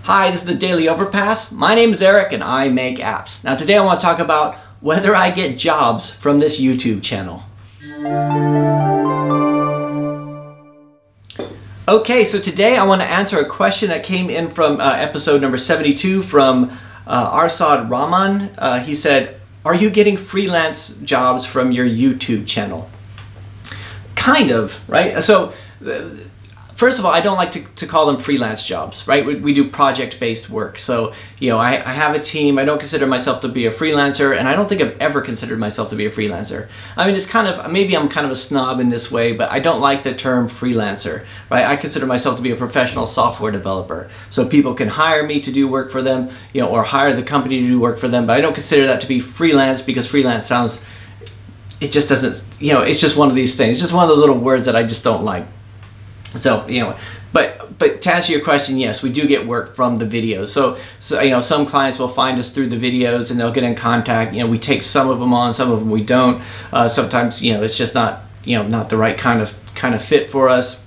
Hi, this is the Daily Overpass. My name is Eric and I make apps. Now today I want to talk about whether I get jobs from this YouTube channel. Okay, so today I want to answer a question that came in from episode number 72 from Arsad Rahman. He said, are you getting freelance jobs from your YouTube channel? Kind of, right? So first of all, I don't like to call them freelance jobs, right? We do project-based work. So, you know, I have a team. I don't consider myself to be a freelancer, and I don't think I've ever considered myself to be a freelancer. I mean, it's kind of, maybe I'm kind of a snob in this way, but I don't like the term freelancer, right? I consider myself to be a professional software developer. So people can hire me to do work for them, you know, or hire the company to do work for them, but I don't consider that to be freelance because freelance sounds, it just doesn't, you know, it's just one of these things. It's just one of those little words that I just don't like. So, you know, but to answer your question, yes, we do get work from the videos. So you know, some clients will find us through the videos and they'll get in contact. You know, we take some of them on, some of them we don't. Sometimes, you know, it's just not, you know, not the right kind of fit for us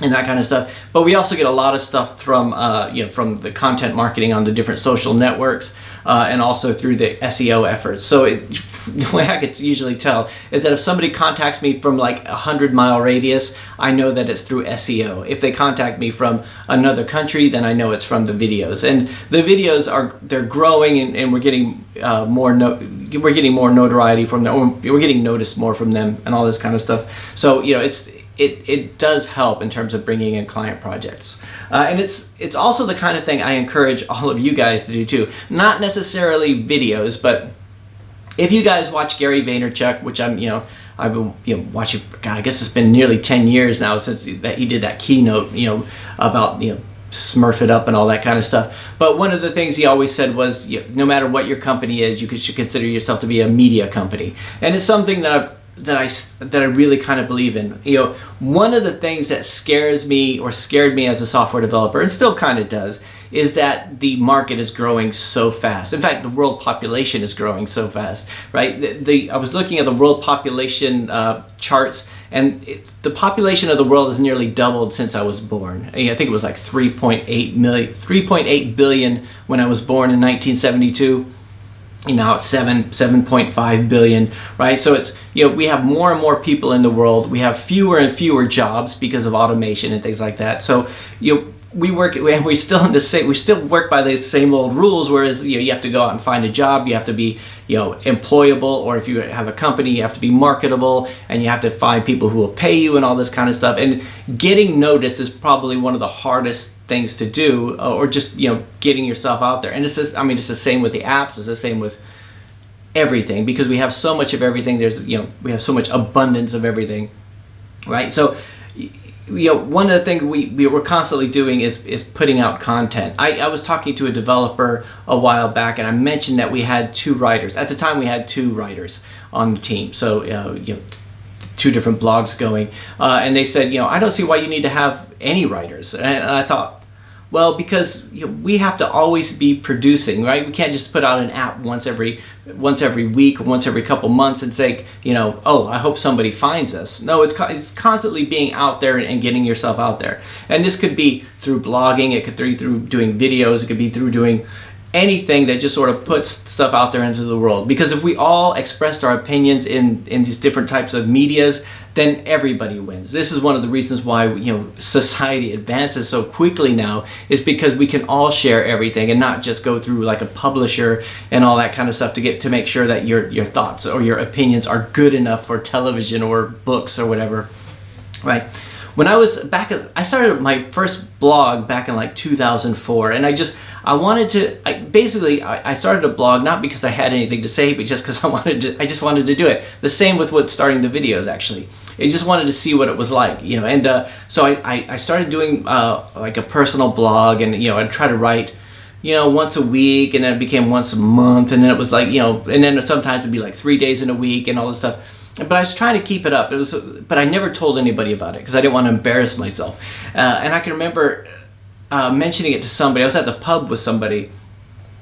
and that kind of stuff. But we also get a lot of stuff from, you know, from the content marketing on the different social networks and also through the SEO efforts. So the way I could usually tell is that if somebody contacts me from like 100-mile radius, I know that it's through SEO. If they contact me from another country, then I know it's from the videos. And the videos they're growing, and we're getting more notoriety from them. We're getting noticed more from them, and all this kind of stuff. So you know, it does help in terms of bringing in client projects. And it's also the kind of thing I encourage all of you guys to do too. Not necessarily videos, but if you guys watch Gary Vaynerchuk, which I've been watching, God, I guess it's been nearly 10 years now since that he did that keynote, you know, about, you know, smurf it up and all that kind of stuff. But one of the things he always said was, you know, no matter what your company is, you should consider yourself to be a media company. And it's something that I really kind of believe in. You know, one of the things that scares me, or scared me as a software developer, and still kind of does, is that the market is growing so fast. In fact, the world population is growing so fast, right? I was looking at the world population charts, and the population of the world has nearly doubled since I was born. I think it was like 3.8 billion when I was born in 1972. You know, it's 7.5 billion, right? So it's, you know, we have more and more people in the world. We have fewer and fewer jobs because of automation and things like that. So, you know, we still work by the same old rules, whereas, you know, you have to go out and find a job, you have to be, you know, employable, or if you have a company, you have to be marketable, and you have to find people who will pay you and all this kind of stuff. And getting noticed is probably one of the hardest things to do, or just, you know, getting yourself out there. And it's just, I mean, it's the same with the apps, it's the same with everything, because we have so much of everything. There's, you know, we have so much abundance of everything, right? So, you know, one of the things we were constantly doing is putting out content. I was talking to a developer a while back, and I mentioned that we had 2 writers. At the time, we had 2 writers on the team. So, you know, 2 different blogs going. And they said, you know, I don't see why you need to have any writers. And I thought, well, because, you know, we have to always be producing, right? We can't just put out an app once every week, or once every couple months and say, you know, oh, I hope somebody finds us. No, it's constantly being out there and getting yourself out there. And this could be through blogging, it could be through doing videos, it could be through doing anything that just sort of puts stuff out there into the world. Because if we all expressed our opinions in these different types of medias, then everybody wins. This is one of the reasons why, you know, society advances so quickly now, is because we can all share everything and not just go through like a publisher and all that kind of stuff to make sure that your thoughts or your opinions are good enough for television or books or whatever, right? When I was I started my first blog back in like 2004, and I started a blog not because I had anything to say, but just because I just wanted to do it. The same with starting the videos, actually. I just wanted to see what it was like, you know. And so I started doing like a personal blog, and, you know, I'd try to write, you know, once a week, and then it became once a month, and then it was like, you know, and then sometimes it'd be like 3 days in a week and all this stuff. But I was trying to keep it up. But I never told anybody about it because I didn't want to embarrass myself. And I can remember mentioning it to somebody. I was at the pub with somebody,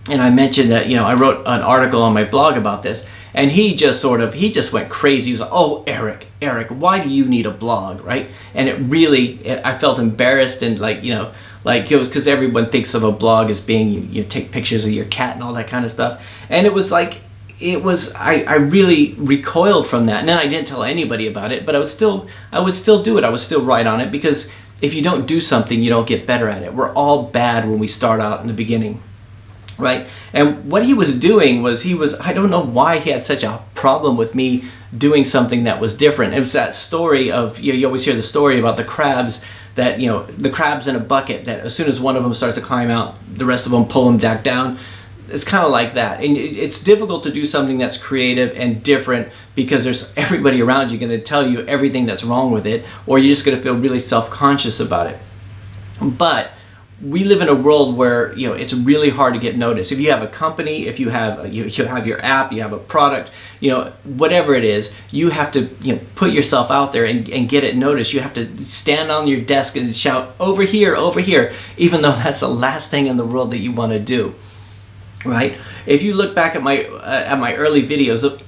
and I mentioned that, you know, I wrote an article on my blog about this, and he just went crazy. He was like, "Oh, Eric, why do you need a blog?" Right? And I felt embarrassed and like, you know, like, because everyone thinks of a blog as being you take pictures of your cat and all that kind of stuff. And it was like, I really recoiled from that. And then I didn't tell anybody about it, but I would still do it. I would still write on it, because if you don't do something, you don't get better at it. We're all bad when we start out in the beginning, right? And what he was doing was, I don't know why he had such a problem with me doing something that was different. It was that story of, you always hear the story about the crabs, that, the crabs in a bucket, that as soon as one of them starts to climb out, the rest of them pull them back down. It's kind of like that. And it's difficult to do something that's creative and different, because there's everybody around you going to tell you everything that's wrong with it, or you're just going to feel really self-conscious about it. But we live in a world where, it's really hard to get noticed. If you have a company, if you have your app, you have a product, whatever it is, you have to put yourself out there and get it noticed. You have to stand on your desk and shout, over here, even though that's the last thing in the world that you want to do. Right? If you look back at my early videos,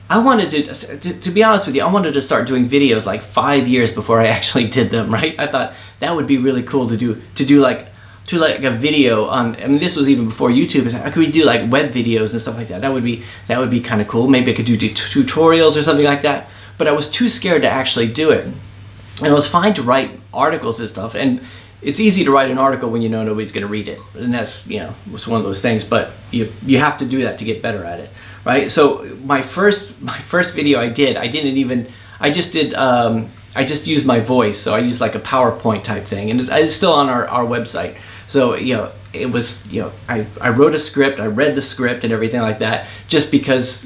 I wanted to be honest with you, I wanted to start doing videos like 5 years before I actually did them. Right? I thought that would be really cool to do like a video on. I mean, this was even before YouTube. Could we do like web videos and stuff like that? That would be kind of cool. Maybe I could do tutorials or something like that. But I was too scared to actually do it. And it was fine to write articles and stuff. And it's easy to write an article when you know nobody's going to read it, and that's it's one of those things. But you have to do that to get better at it, right? So my first video I just used my voice. So I used like a PowerPoint type thing, and it's still on our website. So it was I wrote a script, I read the script and everything like that, just because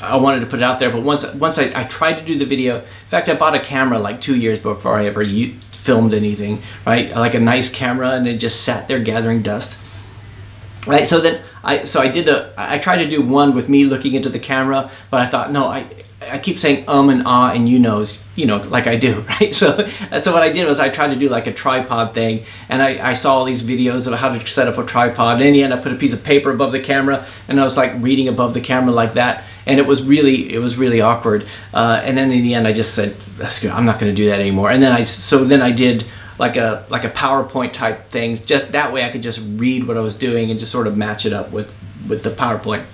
I wanted to put it out there. But once I tried to do the video. In fact, I bought a camera like 2 years before I ever filmed anything, right? Like a nice camera, and it just sat there gathering dust, right? So then I tried to do one with me looking into the camera, but I thought, no, I keep saying and ah and like I do, right? So what I did was I tried to do like a tripod thing, and I saw all these videos of how to set up a tripod, and in the end I put a piece of paper above the camera, and I was like reading above the camera like that, and it was really awkward. And then in the end I just said, I'm not going to do that anymore. And then I did like a PowerPoint type things, just that way I could just read what I was doing and just sort of match it up with the PowerPoint,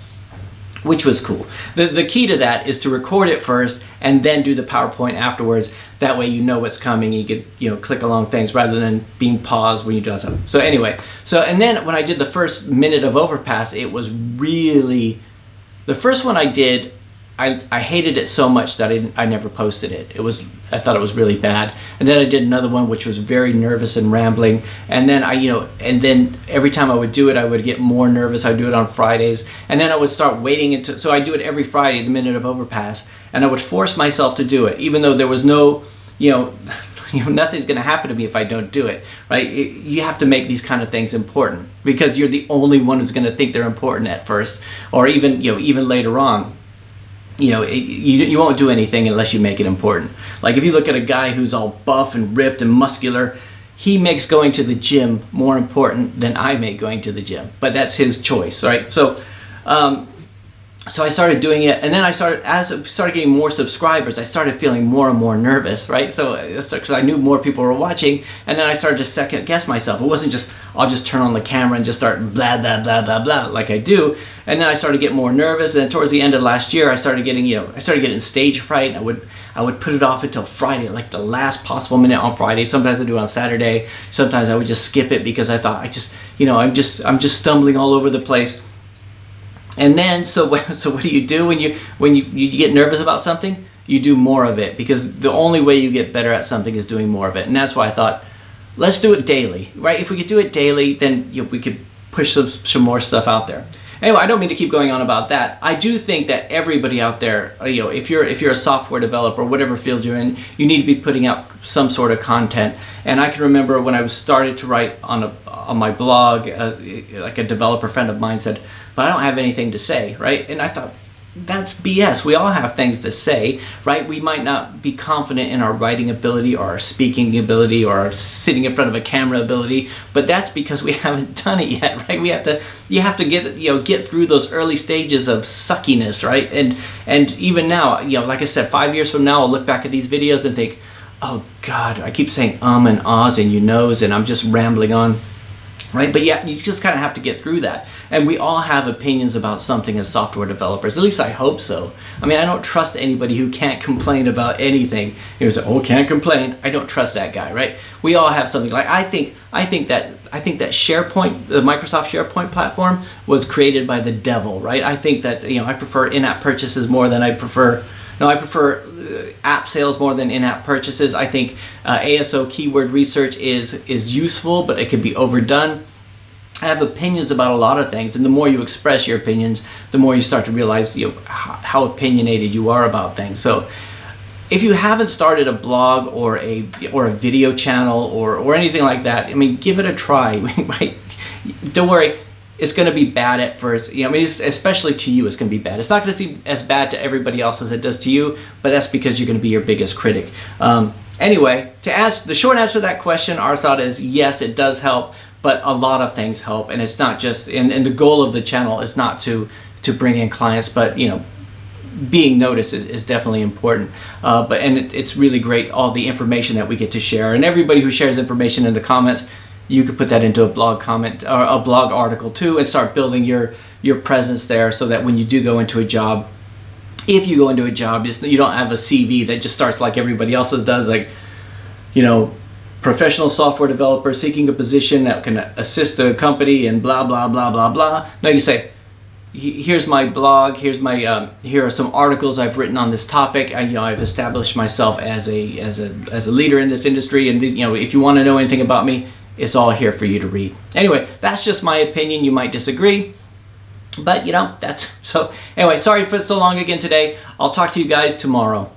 which was cool. The key to that is to record it first and then do the PowerPoint afterwards. That way you know what's coming, you could click along things rather than being paused when you do something. So anyway, and then when I did the first minute of Overpass, it was really, the first one I did, I hated it so much that I never posted it. I thought it was really bad. And then I did another one which was very nervous and rambling. And then and then every time I would do it, I would get more nervous. I'd do it on Fridays, and then I would start waiting until. So I do it every Friday, the minute of Overpass, and I would force myself to do it, even though there was no, nothing's going to happen to me if I don't do it, right? You have to make these kind of things important, because you're the only one who's going to think they're important at first, or even even later on. You won't do anything unless you make it important. Like if you look at a guy who's all buff and ripped and muscular, he makes going to the gym more important than I make going to the gym. But that's his choice, right? So I started doing it, and then as I started getting more subscribers, I started feeling more and more nervous, right? So because I knew more people were watching, and then I started to second guess myself. It wasn't just, I'll just turn on the camera and just start blah, blah, blah, blah, blah, like I do. And then I started getting more nervous, and then towards the end of last year, I started getting stage fright. I would put it off until Friday, like the last possible minute on Friday. Sometimes I do it on Saturday. Sometimes I would just skip it because I thought, I'm just stumbling all over the place. And then, so what do you do when you get nervous about something? You do more of it, because the only way you get better at something is doing more of it. And that's why I thought, let's do it daily, right? If we could do it daily, then we could push some more stuff out there. Anyway, I don't mean to keep going on about that. I do think that everybody out there, if you're a software developer, whatever field you're in, you need to be putting out some sort of content. And I can remember when I started to write on my blog, like a developer friend of mine said, but I don't have anything to say, right? And I thought, that's BS. We all have things to say, right? We might not be confident in our writing ability or our speaking ability or our sitting in front of a camera ability, but that's because we haven't done it yet, right? You have to get through those early stages of suckiness, right? And even now, like I said, 5 years from now, I'll look back at these videos and think, oh God, I keep saying and ahs and you knows, and I'm just rambling on. Right, but yeah, you just kind of have to get through that. And we all have opinions about something as software developers. At least I hope so. I mean, I don't trust anybody who can't complain about anything. You know, oh, can't complain. I don't trust that guy, right? We all have something. Like I think that SharePoint, the Microsoft SharePoint platform, was created by the devil, right? I think that, you know, I prefer in-app purchases more than I prefer app sales more than in-app purchases. I think ASO keyword research is useful, but it can be overdone. I have opinions about a lot of things, and the more you express your opinions, the more you start to realize, you know, how opinionated you are about things. So if you haven't started a blog or a video channel or anything like that, I mean, give it a try. Right? Don't worry. It's going to be bad at first. You know, I mean, especially to you, it's going to be bad. It's not going to seem as bad to everybody else as it does to you, but that's because you're going to be your biggest critic. Anyway, the short answer to that question, Arsad, is yes, it does help, but a lot of things help, and it's not just. And the goal of the channel is not to bring in clients, but you know, being noticed is definitely important. It's really great, all the information that we get to share, and everybody who shares information in the comments. You could put that into a blog comment or a blog article too, and start building your presence there, so that when you do go into a job, if you go into a job, you don't have a CV that just starts like everybody else's does, like, you know, professional software developer seeking a position that can assist a company and blah blah blah blah blah. No, you say, here's my blog, here are some articles I've written on this topic. I've established myself as a leader in this industry, and you know, if you want to know anything about me, it's all here for you to read. Anyway, that's just my opinion. You might disagree, but you know, that's so. Anyway, sorry for so long again today. I'll talk to you guys tomorrow.